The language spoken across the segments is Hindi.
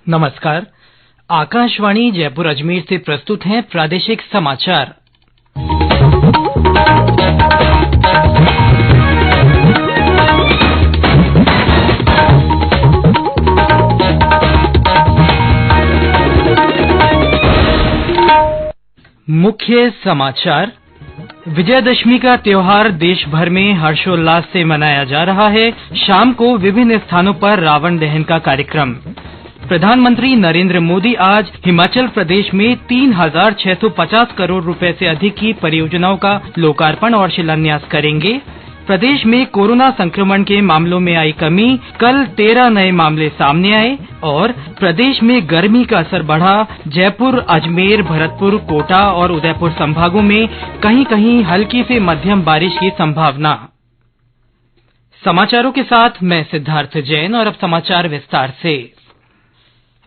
नमस्कार। आकाशवाणी जयपुर अजमेर से प्रस्तुत हैं प्रादेशिक समाचार। मुख्य समाचार। विजयदशमी का त्योहार देश भर में हर्षोल्लास से मनाया जा रहा है। शाम को विभिन्न स्थानों पर रावण दहन का कार्यक्रम। प्रधानमंत्री नरेंद्र मोदी आज हिमाचल प्रदेश में 3,650 करोड़ रुपए से अधिक की परियोजनाओं का लोकार्पण और शिलान्यास करेंगे। प्रदेश में कोरोना संक्रमण के मामलों में आई कमी, कल 13 नए मामले सामने आए और प्रदेश में गर्मी का असर बढ़ा। जयपुर, अजमेर, भरतपुर, कोटा और उदयपुर संभागों में कहीं-कहीं हल्की से मध्यम बारिश की संभावना। समाचारों के साथ मैं सिद्धार्थ जैन और अब समाचार विस्तार से।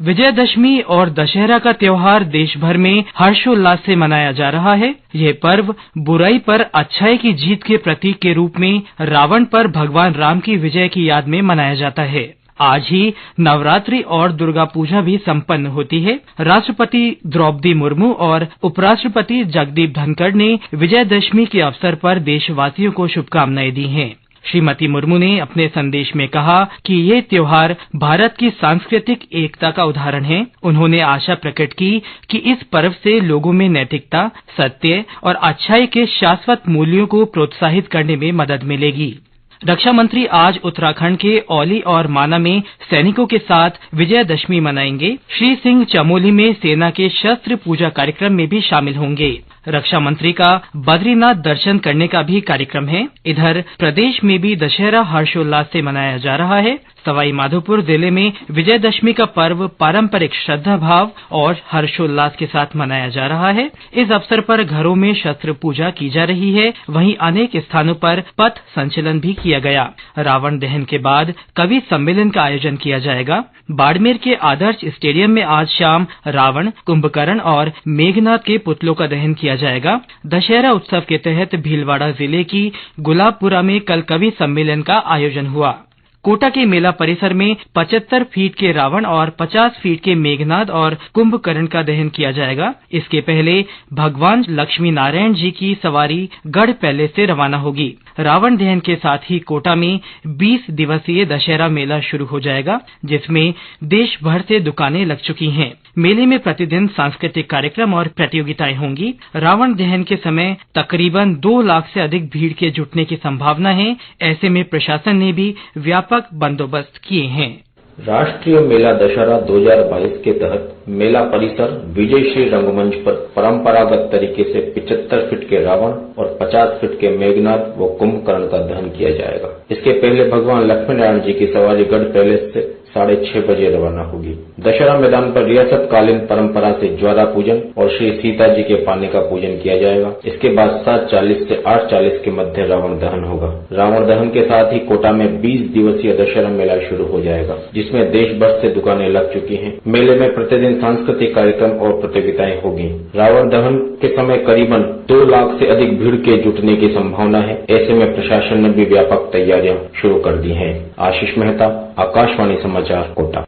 विजयदशमी और दशहरा का त्योहार देश भर में हर्षोल्लास से मनाया जा रहा है। यह पर्व बुराई पर अच्छाई की जीत के प्रतीक के रूप में रावण पर भगवान राम की विजय की याद में मनाया जाता है। आज ही नवरात्रि और दुर्गा पूजा भी संपन्न होती है। राष्ट्रपति द्रौपदी मुर्मू और उपराष्ट्रपति जगदीप धनखड़ ने विजयदशमी के अवसर पर देशवासियों को शुभकामनाएं दी हैं। श्रीमती मुर्मू ने अपने संदेश में कहा कि ये त्योहार भारत की सांस्कृतिक एकता का उदाहरण है। उन्होंने आशा प्रकट की कि इस पर्व से लोगों में नैतिकता, सत्य और अच्छाई के शाश्वत मूल्यों को प्रोत्साहित करने में मदद मिलेगी। रक्षा मंत्री आज उत्तराखंड के औली और माना में सैनिकों के साथ विजयदशमी मनाएंगे। श्री सिंह चमोली में सेना के शस्त्र पूजा कार्यक्रम में भी शामिल होंगे। रक्षा मंत्री का बद्रीनाथ दर्शन करने का भी कार्यक्रम है। इधर प्रदेश में भी दशहरा हर्षोल्लास से मनाया जा रहा है। सवाई माधोपुर जिले में विजयदशमी का पर्व पारंपरिक श्रद्धा भाव और हर्षोल्लास के साथ मनाया जा रहा है। इस अवसर पर घरों में शस्त्र पूजा की जा रही है। वहीं अनेक स्थानों पर पथ संचलन भी किया गया। रावण दहन के बाद कवि सम्मेलन का आयोजन किया जाएगा। बाड़मेर के आदर्श स्टेडियम में आज शाम रावण, कुंभकर्ण और मेघनाथ के पुतलों का दहन किया जाएगा। दशहरा उत्सव के तहत भीलवाड़ा जिले की गुलाबपुरा में कल कवि सम्मेलन का आयोजन हुआ। कोटा के मेला परिसर में 75 फीट के रावण और 50 फीट के मेघनाद और कुंभकर्ण का दहन किया जाएगा। इसके पहले भगवान लक्ष्मी नारायण जी की सवारी गढ़ पैलेस से रवाना होगी। रावण दहन के साथ ही कोटा में 20 दिवसीय दशहरा मेला शुरू हो जाएगा, जिसमें देश भर से दुकानें लग चुकी हैं। मेले में प्रतिदिन सांस्कृतिक कार्यक्रम और प्रतियोगिताएं होंगी। रावण दहन के समय तकरीबन 2 लाख से अधिक भीड़ के जुटने की संभावना है। ऐसे में प्रशासन ने भी व्यापक बंदोबस्त किए हैं। राष्ट्रीय मेला दशहरा 2022 के तहत मेला परिसर विजय श्री रंगमंच पर परंपरागत तरीके से 75 फीट के रावण और 50 फीट के मेघनाद व कुंभकर्ण का दहन किया जाएगा। इसके पहले भगवान लक्ष्मी नारायण जी की सवारी गढ़ पैलेस से 6:30 बजे रवाना होगी। दशहरा मैदान पर रियासत कालीन परंपरा से ज्वाला पूजन और श्री सीता जी के पानी का पूजन किया जाएगा। इसके बाद 7:40 से 8:40 के मध्य रावण दहन होगा। रावण दहन के साथ ही कोटा में 20 दिवसीय दशहरा मेला शुरू हो जाएगा, जिसमें देश भर से दुकानें लग चुकी हैं। मेले में प्रतिदिन सांस्कृतिक कार्यक्रम और प्रतियोगिताएं होगी। रावण दहन के समय करीबन 2 लाख से अधिक भीड़ के जुटने की संभावना है। ऐसे में प्रशासन ने भी व्यापक तैयारियां शुरू कर दी हैं। आशीष मेहता, आकाशवाणी समाचार, कोटा।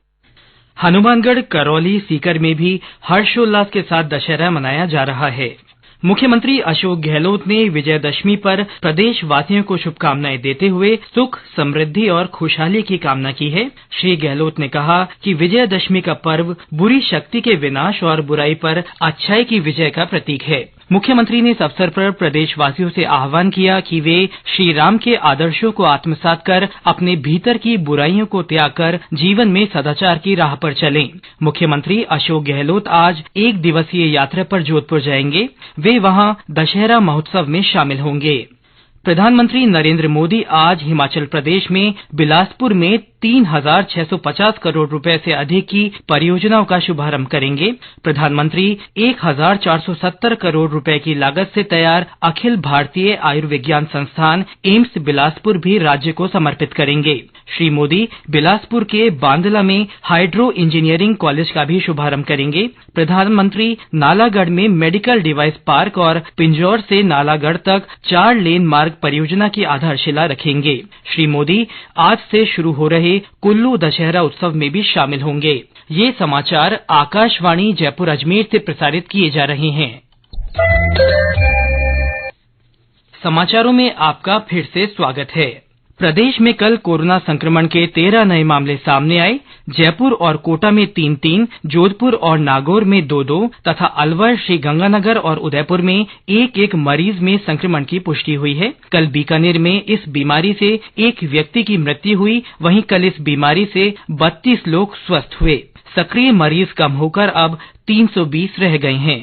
हनुमानगढ़, करौली, सीकर में भी हर्षोल्लास के साथ दशहरा मनाया जा रहा है। मुख्यमंत्री अशोक गहलोत ने विजयदशमी पर प्रदेशवासियों को शुभकामनाएं देते हुए सुख, समृद्धि और खुशहाली की कामना की है। श्री गहलोत ने कहा कि विजयदशमी का पर्व बुरी शक्ति के विनाश और बुराई पर अच्छाई की विजय का प्रतीक है। मुख्यमंत्री ने इस अवसर पर प्रदेशवासियों से आह्वान किया कि वे श्री राम के आदर्शों को आत्मसात कर अपने भीतर की बुराइयों को त्याग कर जीवन में सदाचार की राह पर चलें। मुख्यमंत्री अशोक गहलोत आज 1 दिवसीय यात्रा पर जोधपुर जाएंगे। वे वहां दशहरा महोत्सव में शामिल होंगे। प्रधानमंत्री नरेंद्र मोदी आज हिमाचल प्रदेश में बिलासपुर में 3,650 करोड़ रुपए से अधिक की परियोजनाओं का शुभारंभ करेंगे। प्रधानमंत्री 1,470 करोड़ रुपए की लागत से तैयार अखिल भारतीय आयुर्विज्ञान संस्थान एम्स बिलासपुर भी राज्य को समर्पित करेंगे। श्री मोदी बिलासपुर के बांदला में हाइड्रो इंजीनियरिंग कॉलेज का भी शुभारंभ करेंगे। प्रधानमंत्री नालागढ़ में मेडिकल डिवाइस पार्क और पिंजौर से नालागढ़ तक 4 लेन मार्ग परियोजना की आधारशिला रखेंगे। श्री मोदी आज से शुरू हो रहे वाले कुल्लू दशहरा उत्सव में भी शामिल होंगे। ये समाचार आकाशवाणी जयपुर अजमेर से प्रसारित किए जा रहे हैं। समाचारों में आपका फिर से स्वागत है। प्रदेश में कल कोरोना संक्रमण के 13 नए मामले सामने आए। जयपुर और कोटा में 3-3, जोधपुर और नागौर में 2-2 तथा अलवर, श्रीगंगानगर और उदयपुर में 1-1 मरीज में संक्रमण की पुष्टि हुई है। कल बीकानेर में इस बीमारी से एक व्यक्ति की मृत्यु हुई। वहीं कल इस बीमारी से 32 लोग स्वस्थ हुए। सक्रिय मरीज कम होकर अब 320 रह गए हैं।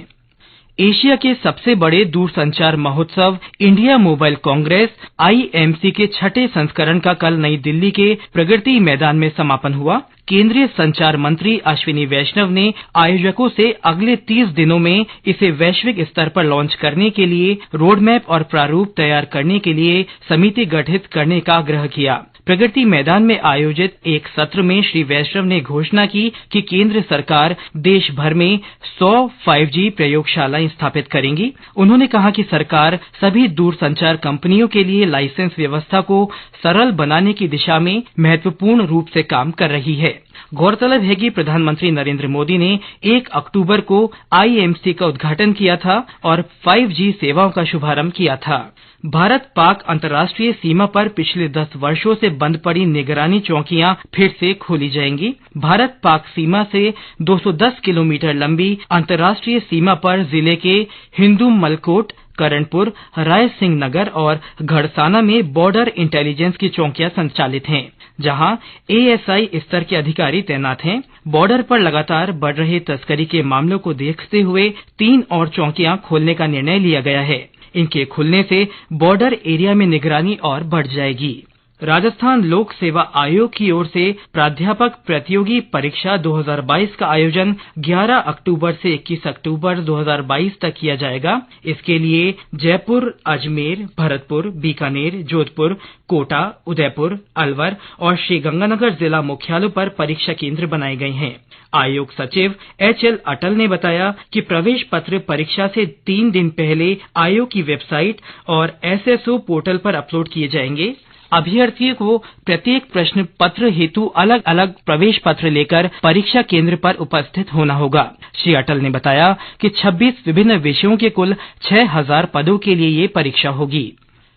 एशिया के सबसे बड़े दूरसंचार महोत्सव इंडिया मोबाइल कांग्रेस IMC के 6ठे संस्करण का कल नई दिल्ली के प्रगति मैदान में समापन हुआ। केंद्रीय संचार मंत्री अश्विनी वैष्णव ने आयोजकों से अगले 30 दिनों में इसे वैश्विक स्तर पर लॉन्च करने के लिए रोडमैप और प्रारूप तैयार करने के लिए समिति गठित करने का आग्रह किया। प्रगति मैदान में आयोजित एक सत्र में श्री वैष्णव ने घोषणा की कि केंद्र सरकार देश भर में 100 5G प्रयोगशालाएं स्थापित करेंगी। उन्होंने कहा कि सरकार सभी दूरसंचार कंपनियों के लिए लाइसेंस व्यवस्था को सरल बनाने की दिशा में महत्वपूर्ण रूप से काम कर रही है। गौरतलब है कि प्रधानमंत्री नरेंद्र मोदी ने 1 अक्टूबर को IMC का उद्घाटन किया था और 5G सेवाओं का शुभारंभ किया था। भारत पाक अंतर्राष्ट्रीय सीमा पर पिछले 10 वर्षों से बंद पड़ी निगरानी चौकियां फिर से खोली जाएंगी। भारत पाक सीमा से 210 किलोमीटर लंबी अंतर्राष्ट्रीय सीमा पर जिले के हिंदू मलकोट, करणपुर, राय सिंह नगर और घड़साना में बॉर्डर इंटेलिजेंस की चौकियां संचालित हैं, जहां ASI स्तर के अधिकारी तैनात हैं। बॉर्डर पर लगातार बढ़ रहे तस्करी के मामलों को देखते हुए 3 और चौकियां खोलने का निर्णय लिया गया है। इनके खुलने से बॉर्डर एरिया में निगरानी और बढ़ जाएगी। राजस्थान लोक सेवा आयोग की ओर से प्राध्यापक प्रतियोगी परीक्षा 2022 का आयोजन 11 अक्टूबर से 21 अक्टूबर 2022 तक किया जाएगा। इसके लिए जयपुर, अजमेर, भरतपुर, बीकानेर, जोधपुर, कोटा, उदयपुर, अलवर और श्रीगंगानगर जिला मुख्यालयों पर परीक्षा केंद्र बनाए गए हैं। आयोग सचिव HL अटल ने बताया कि प्रवेश पत्र परीक्षा से 3 दिन पहले आयोग की वेबसाइट और SSO पोर्टल पर अपलोड किए जाएंगे। अभ्यर्थियों को प्रत्येक प्रश्न पत्र हेतु अलग अलग प्रवेश पत्र लेकर परीक्षा केंद्र पर उपस्थित होना होगा। श्री अटल ने बताया कि 26 विभिन्न विषयों के कुल 6000 पदों के लिए ये परीक्षा होगी।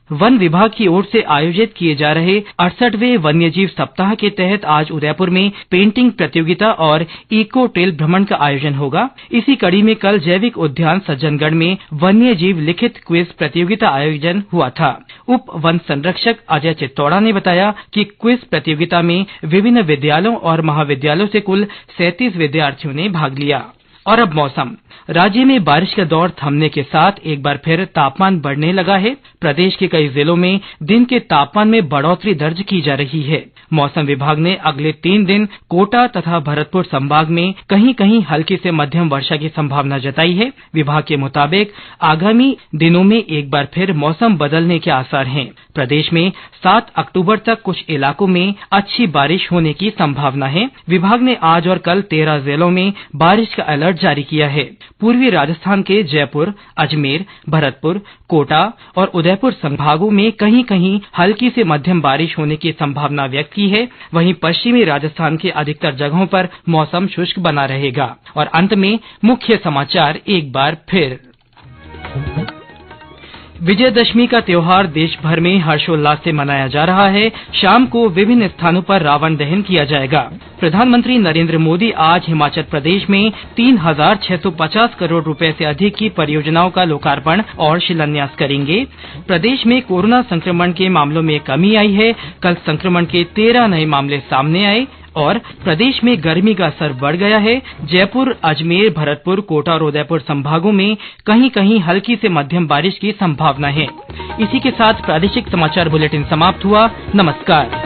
वन विभाग की ओर से आयोजित किए जा रहे 68वें वन्यजीव सप्ताह के तहत आज उदयपुर में पेंटिंग प्रतियोगिता और इको ट्रेल भ्रमण का आयोजन होगा। इसी कड़ी में कल जैविक उद्यान सज्जनगढ़ में वन्यजीव लिखित क्विज प्रतियोगिता आयोजन हुआ था। उप वन संरक्षक अजय चित्तौड़ा ने बताया कि क्विज प्रतियोगिता में विभिन्न विद्यालयों और महाविद्यालयों से कुल 37 विद्यार्थियों ने भाग लिया। और अब मौसम। राज्य में बारिश का दौर थमने के साथ एक बार फिर तापमान बढ़ने लगा है। प्रदेश के कई जिलों में दिन के तापमान में बढ़ोतरी दर्ज की जा रही है। मौसम विभाग ने अगले 3 दिन कोटा तथा भरतपुर संभाग में कहीं कहीं हल्की से मध्यम वर्षा की संभावना जताई है। विभाग के मुताबिक आगामी दिनों में एक बार फिर मौसम बदलने के आसार हैं। प्रदेश में 7 अक्टूबर तक कुछ इलाकों में अच्छी बारिश होने की संभावना है। विभाग ने आज और कल 13 जिलों में बारिश का अलर्ट जारी किया है। पूर्वी राजस्थान के जयपुर, अजमेर, भरतपुर, कोटा और उदयपुर संभागों में कहीं कहीं हल्की से मध्यम बारिश होने की संभावना व्यक्त की है। वहीं पश्चिमी राजस्थान के अधिकतर जगहों पर मौसम शुष्क बना रहेगा। और अंत में मुख्य समाचार एक बार फिर। विजयदशमी का त्योहार देश भर में हर्षोल्लास से मनाया जा रहा है। शाम को विभिन्न स्थानों पर रावण दहन किया जाएगा। प्रधानमंत्री नरेंद्र मोदी आज हिमाचल प्रदेश में 3650 करोड़ रुपए से अधिक की परियोजनाओं का लोकार्पण और शिलान्यास करेंगे। प्रदेश में कोरोना संक्रमण के मामलों में कमी आई है। कल संक्रमण के 13 नए मामले सामने आए और प्रदेश में गर्मी का असर बढ़ गया है। जयपुर, अजमेर, भरतपुर, कोटा और उदयपुर संभागों में कहीं कहीं हल्की से मध्यम बारिश की संभावना है। इसी के साथ प्रादेशिक समाचार बुलेटिन समाप्त हुआ। नमस्कार।